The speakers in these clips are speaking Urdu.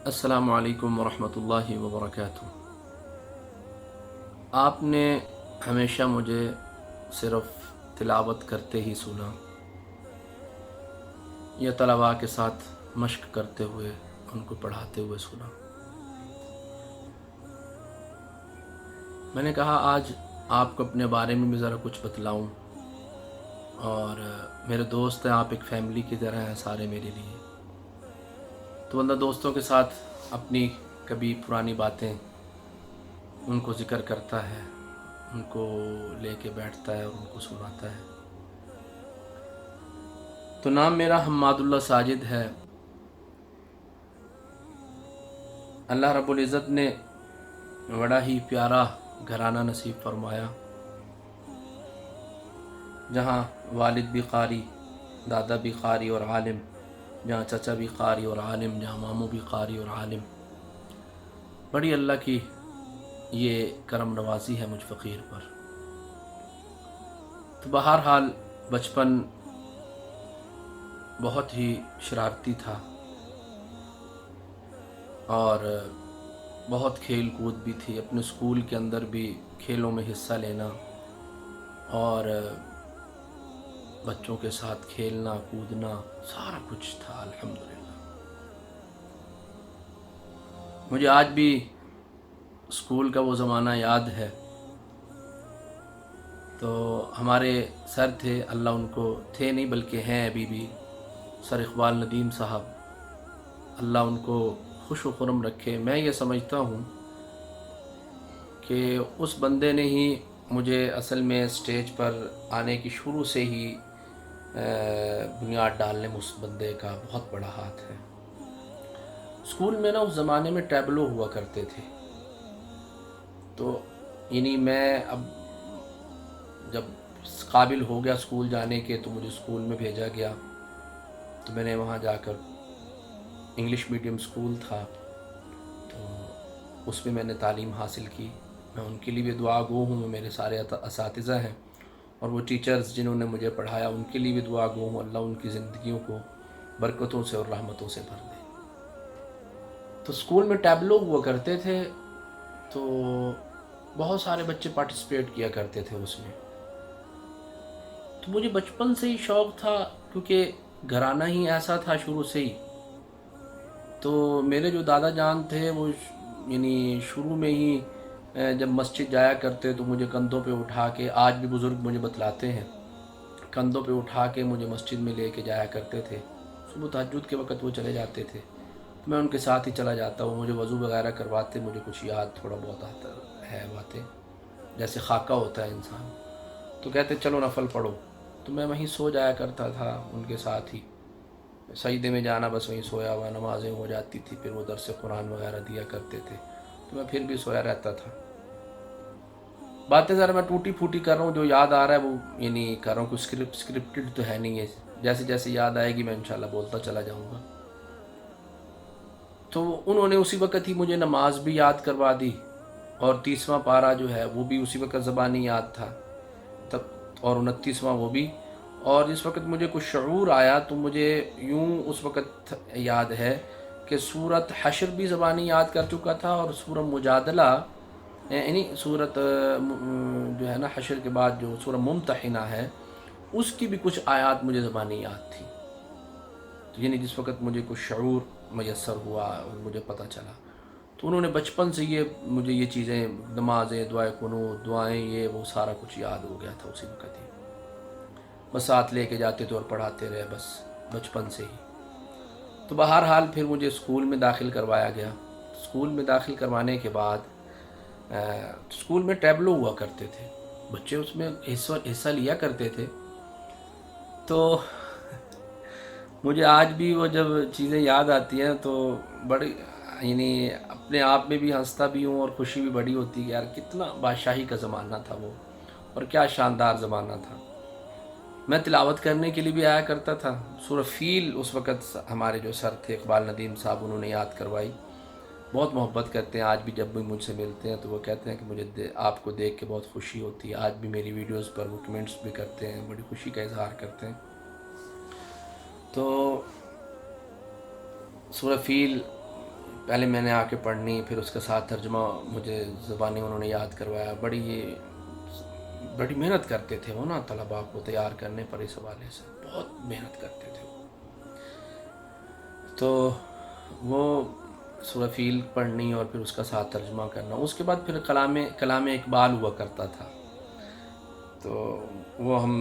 السلام علیکم ورحمۃ اللہ وبرکاتہ۔ آپ نے ہمیشہ مجھے صرف تلاوت کرتے ہی سنا یا طلباء کے ساتھ مشق کرتے ہوئے ان کو پڑھاتے ہوئے سنا۔ میں نے کہا آج آپ کو اپنے بارے میں بھی ذرا کچھ بتلاؤں، اور میرے دوست ہیں، آپ ایک فیملی کی طرح ہیں سارے میرے لیے۔ تو بندہ دوستوں کے ساتھ اپنی کبھی پرانی باتیں ان کو ذکر کرتا ہے، ان کو لے کے بیٹھتا ہے اور ان کو سناتا ہے۔ تو نام میرا حماد اللہ ساجد ہے۔ اللہ رب العزت نے بڑا ہی پیارا گھرانہ نصیب فرمایا، جہاں والد بھی قاری، دادا بھی قاری اور عالم، جہاں چچا بھی قاری اور عالم، جہاں ماموں بھی قاری اور عالم۔ بڑی اللہ کی یہ کرم نوازی ہے مجھ فقیر پر۔ تو بہرحال بچپن بہت ہی شرارتی تھا، اور بہت کھیل کود بھی تھی۔ اپنے اسکول کے اندر بھی کھیلوں میں حصہ لینا اور بچوں کے ساتھ کھیلنا کودنا سارا کچھ تھا الحمدللہ۔ مجھے آج بھی اسکول کا وہ زمانہ یاد ہے۔ تو ہمارے سر تھے، اللہ ان کو، تھے نہیں بلکہ ہیں ابھی بھی، سر اقبال ندیم صاحب، اللہ ان کو خوش و خرم رکھے۔ میں یہ سمجھتا ہوں کہ اس بندے نے ہی مجھے اصل میں اسٹیج پر آنے کی شروع سے ہی بنیاد ڈالنے میں اس بندے کا بہت بڑا ہاتھ ہے۔ اسکول میں نا اس زمانے میں ٹیبلو ہوا کرتے تھے، تو یعنی میں اب جب قابل ہو گیا اسکول جانے کے تو مجھے اسکول میں بھیجا گیا۔ تو میں نے وہاں جا کر، انگلش میڈیم اسکول تھا، تو اس میں نے تعلیم حاصل کی۔ میں ان کے لیے بھی دعا گو ہوں، وہ میرے سارے اساتذہ ہیں، اور وہ ٹیچرز جنہوں نے مجھے پڑھایا ان کے لیے بھی دعا گو ہوں، اللہ ان کی زندگیوں کو برکتوں سے اور رحمتوں سے بھر دے۔ تو اسکول میں ٹیبلو ہوا کرتے تھے، تو بہت سارے بچے پارٹیسپیٹ کیا کرتے تھے اس میں۔ تو مجھے بچپن سے ہی شوق تھا، کیونکہ گھرانہ ہی ایسا تھا شروع سے ہی۔ تو میرے جو دادا جان تھے وہ یعنی شروع میں ہی جب مسجد جایا کرتے تو مجھے کندھوں پہ اٹھا کے، آج بھی بزرگ مجھے بتلاتے ہیں، کندھوں پہ اٹھا کے مجھے مسجد میں لے کے جایا کرتے تھے۔ صبح تہجد کے وقت وہ چلے جاتے تھے، میں ان کے ساتھ ہی چلا جاتا ہوں۔ مجھے وضو وغیرہ کرواتے، مجھے کچھ یاد تھوڑا بہت آتا ہے باتیں، جیسے خاکہ ہوتا ہے انسان، تو کہتے چلو نفل پڑھو، تو میں وہیں سو جایا کرتا تھا ان کے ساتھ ہی، سجدے میں جانا، بس وہیں سویا ہوا، نمازیں ہو جاتی تھی، پھر وہ درس قرآن وغیرہ دیا کرتے تھے، تو میں پھر بھی سویا رہتا تھا۔ باتیں ذرا میں ٹوٹی پھوٹی کر رہا ہوں، جو یاد آ رہا ہے وہ یعنی کر رہا ہوں، کوئی اسکرپٹڈ تو ہے نہیں ہے، جیسے جیسے یاد آئے گی میں انشاءاللہ بولتا چلا جاؤں گا۔ تو انہوں نے اسی وقت ہی مجھے نماز بھی یاد کروا دی، اور 30واں پارہ جو ہے وہ بھی اسی وقت زبانی یاد تھا تب، اور 29واں وہ بھی۔ اور جس وقت مجھے کچھ شعور آیا تو مجھے یوں اس وقت یاد ہے کہ سورت حشر بھی زبانی یاد کر چکا تھا، اور سورہ مجادلہ، یعنی سورت جو ہے نا حشر کے بعد جو سورہ ممتحنہ ہے، اس کی بھی کچھ آیات مجھے زبانی یاد تھی۔ تو یعنی جس وقت مجھے کچھ شعور میسر ہوا اور مجھے پتہ چلا، تو انہوں نے بچپن سے مجھے یہ چیزیں، نمازیں، دعائیں قنوت، دعائیں، یہ وہ سارا کچھ یاد ہو گیا تھا اسی وقت ہی۔ بس ساتھ لے کے جاتے تھے اور پڑھاتے رہے بس بچپن سے ہی۔ تو بہرحال پھر مجھے اسکول میں داخل کروایا گیا۔ اسکول میں داخل کروانے کے بعد اسکول میں ٹیبلو ہوا کرتے تھے، بچے اس میں حصہ لیا کرتے تھے۔ تو مجھے آج بھی وہ جب چیزیں یاد آتی ہیں تو بڑی یعنی اپنے آپ میں بھی ہنستا بھی ہوں، اور خوشی بھی بڑی ہوتی ہے کہ یار کتنا بادشاہی کا زمانہ تھا وہ، اور کیا شاندار زمانہ تھا۔ میں تلاوت کرنے کے لیے بھی آیا کرتا تھا۔ سورہ فیل اس وقت ہمارے جو سر تھے اقبال ندیم صاحب، انہوں نے یاد کروائی، بہت محبت کرتے ہیں آج بھی، جب بھی مجھ سے ملتے ہیں تو وہ کہتے ہیں کہ مجھے آپ کو دیکھ کے بہت خوشی ہوتی ہے۔ آج بھی میری ویڈیوز پر وہ کمنٹس بھی کرتے ہیں، بڑی خوشی کا اظہار کرتے ہیں۔ تو سورہ فیل پہلے میں نے آ کے پڑھنی، پھر اس کے ساتھ ترجمہ مجھے زبانی انہوں نے یاد کروایا. بڑی محنت کرتے تھے وہ نا طلباء کو تیار کرنے پر اس حوالے سے بہت محنت کرتے تھے وہ. تو وہ سورہ فیل پڑھنی اور پھر اس کا ساتھ ترجمہ کرنا. اس کے بعد پھر کلام اقبال ہوا کرتا تھا. تو وہ ہم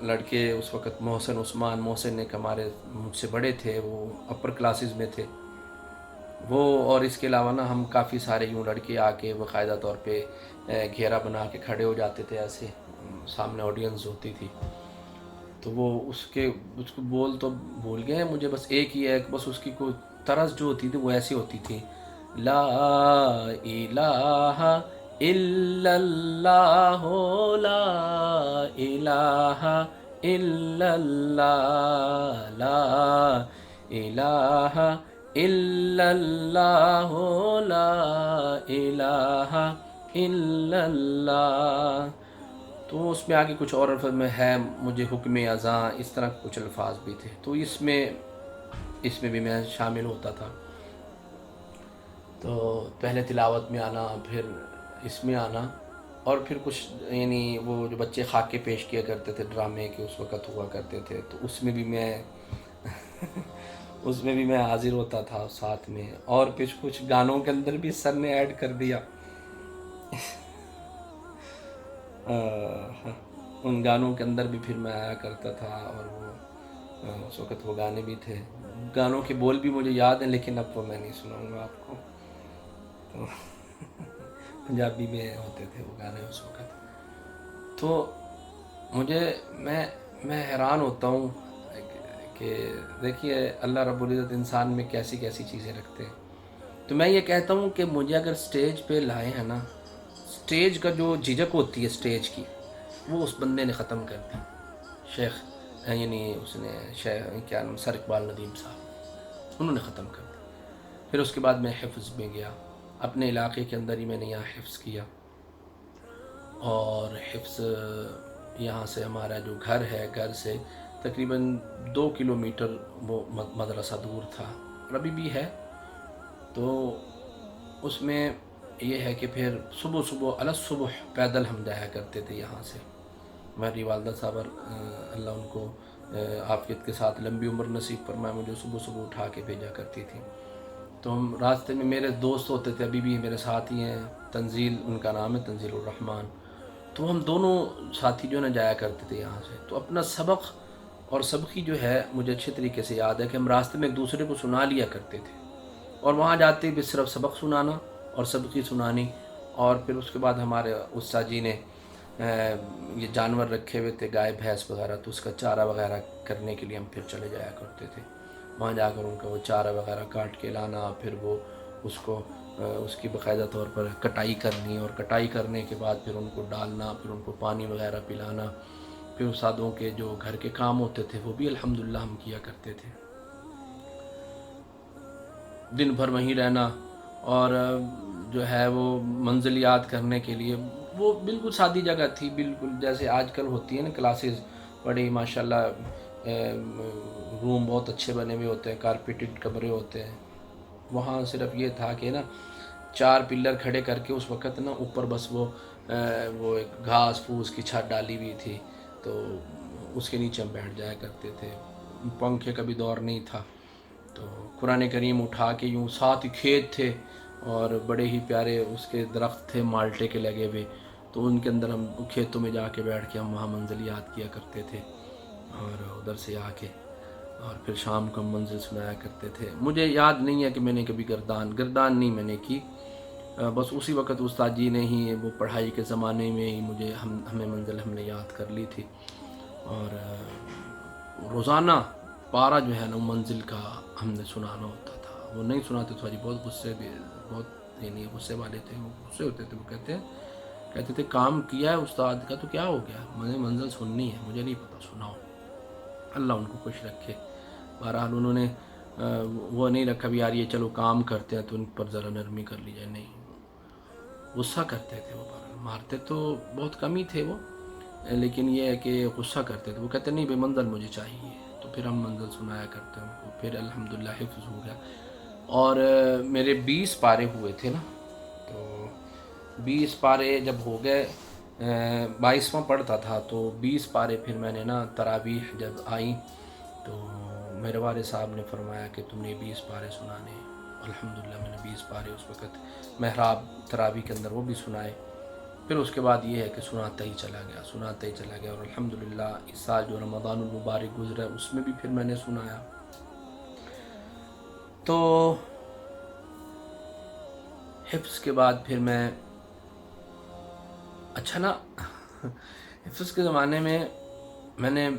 لڑکے اس وقت محسن ایک ہمارے مجھ سے بڑے تھے، وہ اپر کلاسز میں تھے وہ. اور اس کے علاوہ نا ہم کافی سارے یوں لڑکے آ کے باقاعدہ طور پہ گھیرا بنا کے کھڑے ہو جاتے تھے، ایسے سامنے آڈینس ہوتی تھی. تو وہ اس کو بول تو بھول گئے ہیں مجھے، بس ایک ہی ہے، بس اس کی کوئی طرز جو ہوتی تھی وہ ایسی ہوتی تھی: لا الہ الا اللہ لا الہ الا اللہ لا الہ الا اللہ لا الہ الا اللہ. تو اس میں آگے کچھ اور الفاظ میں ہے مجھے حکم اذاں، اس طرح کچھ الفاظ بھی تھے. تو اس میں بھی میں شامل ہوتا تھا. تو پہلے تلاوت میں آنا، پھر اس میں آنا، اور پھر کچھ یعنی وہ جو بچے خاکے پیش کیا کرتے تھے ڈرامے کے اس وقت ہوا کرتے تھے، تو اس میں بھی میں حاضر ہوتا تھا ساتھ میں. اور کچھ گانوں کے اندر بھی سر نے ایڈ کر دیا. ان گانوں کے اندر بھی پھر میں آیا کرتا تھا. اور وہ اس وقت وہ گانے بھی تھے، گانوں کے بول بھی مجھے یاد ہیں لیکن اب وہ میں نہیں سناؤں گا آپ کو. تو پنجابی میں ہوتے تھے وہ گانے اس وقت. تو میں حیران ہوتا ہوں کہ دیکھیے اللہ رب العزت انسان میں کیسی چیزیں رکھتے ہیں. تو میں یہ کہتا ہوں کہ مجھے اگر سٹیج پہ لائے ہیں نا، سٹیج کا جو جھجک ہوتی ہے سٹیج کی، وہ اس بندے نے ختم کر دی. شیخ یعنی اس نے کیا نام، سر اقبال ندیم صاحب، انہوں نے ختم کر دی. پھر اس کے بعد میں حفظ میں گیا، اپنے علاقے کے اندر ہی میں نے یہاں حفظ کیا. اور حفظ یہاں سے ہمارا جو گھر ہے، گھر سے تقریباً 2 کلومیٹر وہ مدرسہ دور تھا، اور ابھی بھی ہے. تو اس میں یہ ہے کہ پھر صبح صبح پیدل ہم جایا کرتے تھے یہاں سے. میری والدہ صاحب اللہ ان کو عافیت کے ساتھ لمبی عمر نصیب فرمائے، مجھے صبح اٹھا کے بھیجا کرتی تھی. تو ہم راستے میں، میرے دوست ہوتے تھے ابھی بھی میرے ساتھ ہی ہیں، تنزیل ان کا نام ہے، تنزیل الرحمن. تو ہم دونوں ساتھی جو ہے نا جایا کرتے تھے یہاں سے. تو اپنا سبق اور سبقی جو ہے مجھے اچھے طریقے سے یاد ہے کہ ہم راستے میں ایک دوسرے کو سنا لیا کرتے تھے، اور وہاں جاتے بھی صرف سبق سنانا اور سبقی سنانی. اور پھر اس کے بعد ہمارے استاد جی نے یہ جانور رکھے ہوئے تھے، گائے بھینس وغیرہ، تو اس کا چارہ وغیرہ کرنے کے لیے ہم پھر چلے جایا کرتے تھے. وہاں جا کر ان کا وہ چارہ وغیرہ کاٹ کے لانا، پھر وہ اس کی باقاعدہ طور پر کٹائی کرنی، اور کٹائی کرنے کے بعد پھر ان کو ڈالنا، پھر ان کو پانی وغیرہ پلانا. پھر استادوں کے جو گھر کے کام ہوتے تھے وہ بھی الحمدللہ ہم کیا کرتے تھے. دن بھر وہیں رہنا، اور جو ہے وہ منزل یاد کرنے کے لیے وہ بالکل سادی جگہ تھی، بالکل جیسے آج کل ہوتی ہیں نا کلاسز، بڑی ماشاءاللہ روم بہت اچھے بنے ہوئے ہوتے ہیں، کارپیٹڈ کمرے ہوتے ہیں. وہاں صرف یہ تھا کہ نا 4 پلر کھڑے کر کے اس وقت نا اوپر بس وہ ایک گھاس پھوس کی چھت ڈالی ہوئی تھی، تو اس کے نیچے ہم بیٹھ جایا کرتے تھے. پنکھے کا بھی دور نہیں تھا. تو قرآن کریم اٹھا کے یوں، ساتھ ہی کھیت تھے اور بڑے ہی پیارے اس کے درخت تھے مالٹے کے لگے ہوئے، تو ان کے اندر ہم کھیتوں میں جا کے بیٹھ کے ہم وہاں منزل یاد کیا کرتے تھے. اور ادھر سے آ کے اور پھر شام کو ہم منزل سنایا کرتے تھے. مجھے یاد نہیں ہے کہ میں نے کبھی گردان نہیں میں نے کی. بس اسی وقت استاد جی نے ہی وہ پڑھائی کے زمانے میں ہی ہمیں منزل ہم نے یاد کر لی تھی. اور روزانہ پارہ جو ہے نا منزل کا ہم نے سنانا ہوتا تھا. وہ نہیں سناتے تو بہت غصے والے تھے، وہ غصے ہوتے تھے. وہ کہتے تھے کام کیا ہے استاد کا تو کیا ہو گیا، مجھے منزل سننی ہے، مجھے نہیں پتہ، سناؤ. اللہ ان کو خوش رکھے. بہرحال انہوں نے وہ نہیں رکھا بھی یار یہ چلو کام کرتے ہیں تو ان پر ذرا نرمی کر لی جائے. نہیں، غصہ کرتے تھے وہ. مارتے تو بہت کم ہی تھے وہ، لیکن یہ ہے کہ غصہ کرتے تھے. وہ کہتے نہیں بھائی منزل مجھے چاہیے. تو پھر ہم منزل سنایا کرتے ہیں ان کو. پھر الحمدللہ حفظ ہو گیا. اور میرے 20 پارے ہوئے تھے نا، تو 20 پارے جب ہو گئے، 22واں پڑھتا تھا، تو 20 پارے پھر میں نے نا تراویح جب آئیں تو میرے والد صاحب نے فرمایا کہ تم نے 20 پارے سنانے. الحمدللہ میں نے 20 پارے اس وقت محراب تراویح کے اندر وہ بھی سنائے. پھر اس کے بعد یہ ہے کہ سناتا ہی چلا گیا، اور الحمدللہ اس سال جو رمضان المبارک گزرا اس میں بھی پھر میں نے سنایا. تو حفظ کے بعد پھر میں اچھا نا حفظ کے زمانے میں نے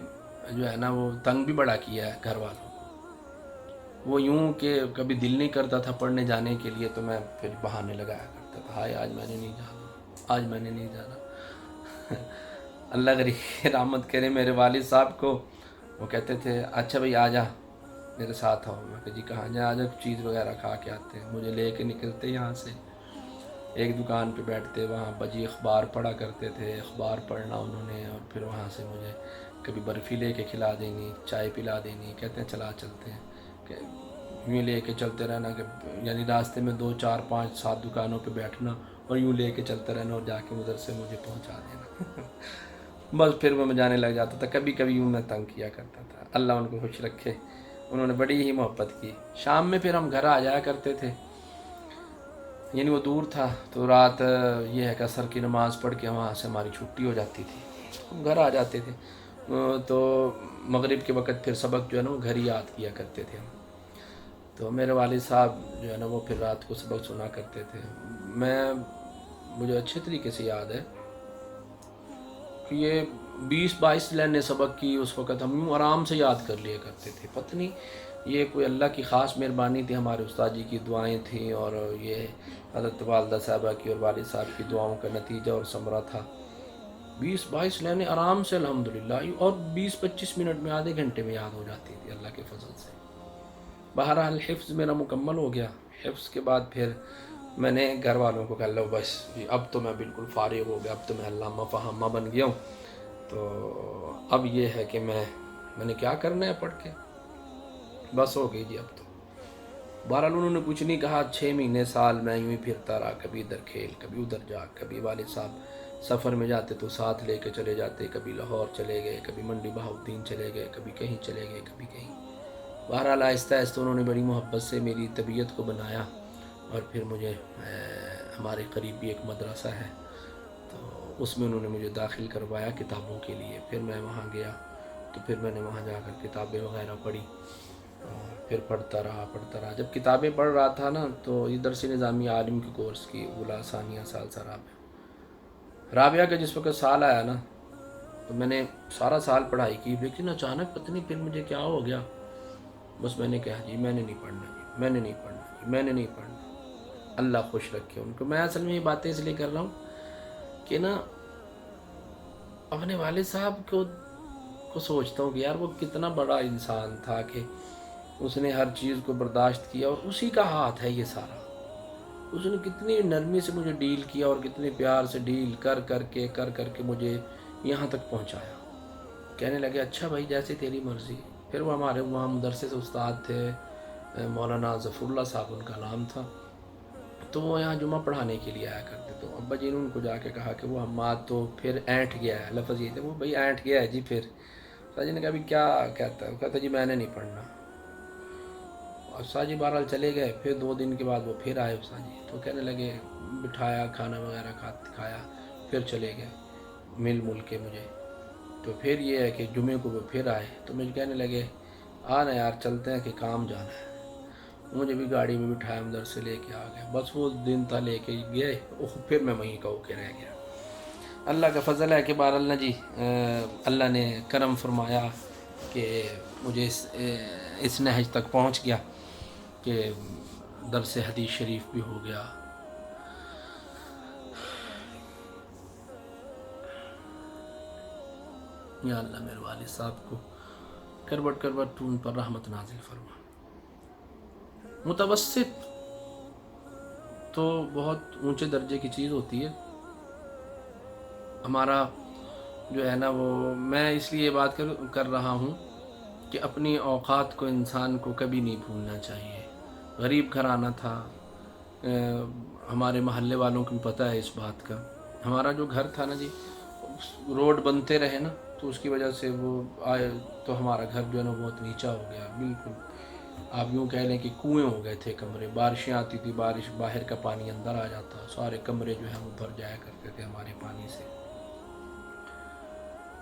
جو ہے نا وہ تنگ بھی بڑا کیا ہے گھر والوں کو. وہ یوں کہ کبھی دل نہیں کرتا تھا پڑھنے جانے کے لیے، تو میں پھر بہانے لگایا کرتا تھا، ہائے آج میں نے نہیں جانا. اللہ غریب رحمت کرے میرے والد صاحب کو. وہ کہتے تھے اچھا بھائی آ جا میرے ساتھ آؤ. میں کہ جی کہاں جا، آ جا چیز وغیرہ کھا کے آتے ہیں. مجھے لے کے نکلتے یہاں سے، ایک دکان پہ بیٹھتے، وہاں بجی اخبار پڑھا کرتے تھے. اخبار پڑھنا انہوں نے، اور پھر وہاں سے مجھے کبھی برفی لے کے کھلا دینی، چائے پلا دینی. کہتے ہیں چلتے ہیں، کہ یوں لے کے چلتے رہنا، کہ یعنی راستے میں 2 4 5 7 دکانوں پہ بیٹھنا اور یوں لے کے چلتے رہنا، اور جا کے ادھر سے مجھے پہنچا دینا. بس پھر وہ میں جانے لگ جاتا تھا. کبھی کبھی یوں میں تنگ کیا کرتا تھا. اللہ ان کو خوش رکھے، انہوں نے بڑی ہی محبت کی. شام میں پھر ہم گھر آ جایا کرتے تھے، یعنی وہ دور تھا، تو رات یہ ہے کہ عصر کی نماز پڑھ کے وہاں سے ہماری چھٹی ہو جاتی تھی، ہم گھر آ جاتے تھے. تو مغرب کے وقت پھر سبق جو ہے نا وہ گھر ہی یاد کیا کرتے تھے ہم. تو میرے والد صاحب جو ہے نا وہ پھر رات کو سبق سنا کرتے تھے. مجھے اچھے طریقے سے یاد ہے کہ یہ 20 22 لائنیں سبق کی اس وقت ہم یوں آرام سے یاد کر لیا کرتے تھے. پتہ نہیں یہ کوئی اللہ کی خاص مہربانی تھی، ہمارے استاد جی کی دعائیں تھیں، اور یہ حضرت والدہ صاحبہ کی اور والد صاحب کی دعاؤں کا نتیجہ اور ثمرہ تھا. 20 22 لائنیں آرام سے الحمدللہ، اور 20 25 منٹ میں، آدھے گھنٹے میں یاد ہو جاتی تھی اللہ کے فضل سے. بہرحال حفظ میرا مکمل ہو گیا. حفظ کے بعد پھر میں نے گھر والوں کو کہا لو بس جی اب تو میں بالکل فارغ ہو گیا، اب تو میں علامہ فہامہ بن گیا ہوں. تو اب یہ ہے کہ میں نے کیا کرنا ہے پڑھ کے، بس ہو گئی جی اب تو. بہرحال انہوں نے کچھ نہیں کہا. 6 مہینے سال میں یوں ہی پھرتا رہا، کبھی ادھر کھیل، کبھی ادھر جا. کبھی والد صاحب سفر میں جاتے تو ساتھ لے کے چلے جاتے، کبھی لاہور چلے گئے، کبھی منڈی بہاؤالدین چلے گئے، کبھی کہیں چلے گئے، کبھی کہیں. بہرحال آہستہ آہستہ انہوں نے بڑی محبت سے میری طبیعت کو بنایا، اور پھر مجھے ہمارے قریبی ایک مدرسہ ہے تو اس میں انہوں نے مجھے داخل کروایا کتابوں کے لیے. پھر میں وہاں گیا تو پھر میں نے وہاں جا کر کتابیں وغیرہ پڑھی، اور پھر پڑھتا رہا. جب کتابیں پڑھ رہا تھا نا تو یہ درس نظامی عالم کے کورس کی اولا ثانیہ ثالثہ رابعہ کا جس وقت سال آیا نا تو میں نے سارا سال پڑھائی کی. لیکن اچانک پتہ نہیں پھر مجھے کیا ہو گیا، بس میں نے کہا جی میں نے نہیں پڑھنا جی. اللہ خوش رکھے ان کو. میں اصل میں یہ باتیں اس لیے کر رہا ہوں کہ نا اپنے والد صاحب کو سوچتا ہوں کہ یار وہ کتنا بڑا انسان تھا کہ اس نے ہر چیز کو برداشت کیا، اور اسی کا ہاتھ ہے یہ سارا. اس نے کتنی نرمی سے مجھے ڈیل کیا، اور کتنے پیار سے ڈیل کر کے مجھے یہاں تک پہنچایا. کہنے لگے اچھا بھائی جیسے تیری مرضی. پھر وہ ہمارے وہاں مدرسے سے استاد تھے، مولانا ظفر اللہ صاحب ان کا نام تھا، تو وہ یہاں جمعہ پڑھانے کے لیے آیا کرتے. تو ابا جی نے ان کو جا کے کہا کہ وہ حماد تو پھر اینٹ گیا ہے. لفظ یہ تھے وہ بھائی اینٹ گیا ہے جی. پھر استاد جی نے کہا ابھی کیا کہتا ہے؟ وہ کہتا جی میں نے نہیں پڑھنا. استاد جی بہرحال چلے گئے. پھر 2 دن کے بعد وہ پھر آئے استاد جی، تو کہنے لگے بٹھایا، کھانا وغیرہ کھایا، پھر چلے گئے مل کے مجھے. تو پھر یہ ہے کہ جمعے کو وہ پھر آئے تو مجھے کہنے لگے آ نا یار چلتے ہیں کہ کام جانا ہے. مجھے بھی گاڑی میں بٹھایا، ادھر سے لے کے آ گئے. بس وہ دن تھا لے کے گئے، پھر میں وہیں کا ہو کے رہ گیا. اللہ کا فضل ہے کہ بہرحال جی اللہ نے کرم فرمایا کہ مجھے اس نہج تک پہنچ گیا کہ درس حدیث شریف بھی ہو گیا. یا اللہ میرے والد صاحب کو کروٹ تو ان پر رحمت نازل فرما. متوسط تو بہت اونچے درجے کی چیز ہوتی ہے. ہمارا جو ہے نا وہ، میں اس لیے بات کر رہا ہوں کہ اپنی اوقات کو انسان کو کبھی نہیں بھولنا چاہیے. غریب گھرانہ تھا، ہمارے محلے والوں کو بھی پتہ ہے اس بات کا. ہمارا جو گھر تھا نا جی، روڈ بنتے رہے نا تو اس کی وجہ سے وہ آئے تو ہمارا گھر جو ہے نا بہت نیچا ہو گیا. بالکل آپ یوں کہہ لیں کہ کنویں ہو گئے تھے کمرے. بارشیں آتی تھی، بارش باہر کا پانی اندر آ جاتا، سارے کمرے جو ہیں وہ بھر جایا کرتے تھے ہمارے پانی سے.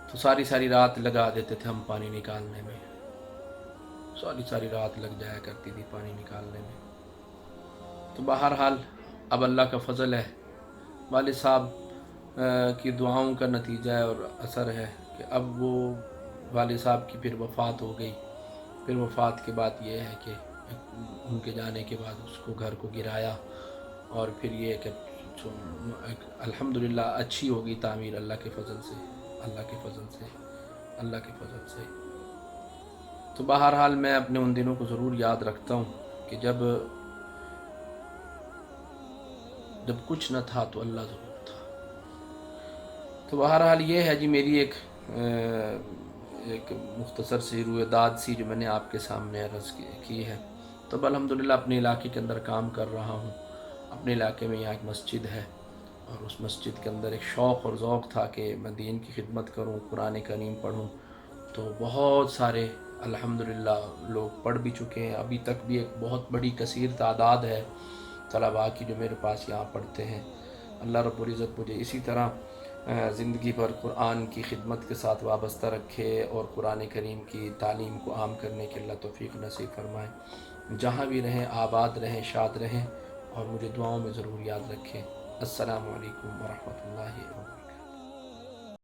تو ساری ساری رات لگا دیتے تھے ہم پانی نکالنے میں، ساری رات لگ جایا کرتی تھی پانی نکالنے میں. تو بہرحال اب اللہ کا فضل ہے، والد صاحب کی دعاؤں کا نتیجہ ہے اور اثر ہے کہ اب وہ والد صاحب کی پھر وفات ہو گئی. پھر وفات کے بعد یہ ہے کہ ان کے جانے کے بعد اس کو گھر کو گرایا، اور پھر یہ کہ الحمدللہ اچھی ہوگی تعمیر اللہ کے فضل سے، اللہ کے فضل سے، اللہ کے فضل سے. تو بہرحال میں اپنے ان دنوں کو ضرور یاد رکھتا ہوں کہ جب کچھ نہ تھا تو اللہ ضرور تھا. تو بہرحال یہ ہے جی میری ایک مختصر سی روئے داد سی جو میں نے آپ کے سامنے عرض کی ہے. تو اب الحمدللہ اپنے علاقے کے اندر کام کر رہا ہوں. اپنے علاقے میں یہاں ایک مسجد ہے، اور اس مسجد کے اندر ایک شوق اور ذوق تھا کہ میں دین کی خدمت کروں، قرآن کریم پڑھوں. تو بہت سارے الحمدللہ لوگ پڑھ بھی چکے ہیں. ابھی تک بھی ایک بہت بڑی کثیر تعداد ہے طلباء کی جو میرے پاس یہاں پڑھتے ہیں. اللہ رب العزت مجھے اسی طرح زندگی بھر قرآن کی خدمت کے ساتھ وابستہ رکھے اور قرآن کریم کی تعلیم کو عام کرنے کے اللہ توفیق نصیب فرمائے. جہاں بھی رہیں آباد رہیں، شاد رہیں، اور مجھے دعاؤں میں ضرور یاد رکھیں. السلام علیکم ورحمۃ اللہ وبرکاتہ.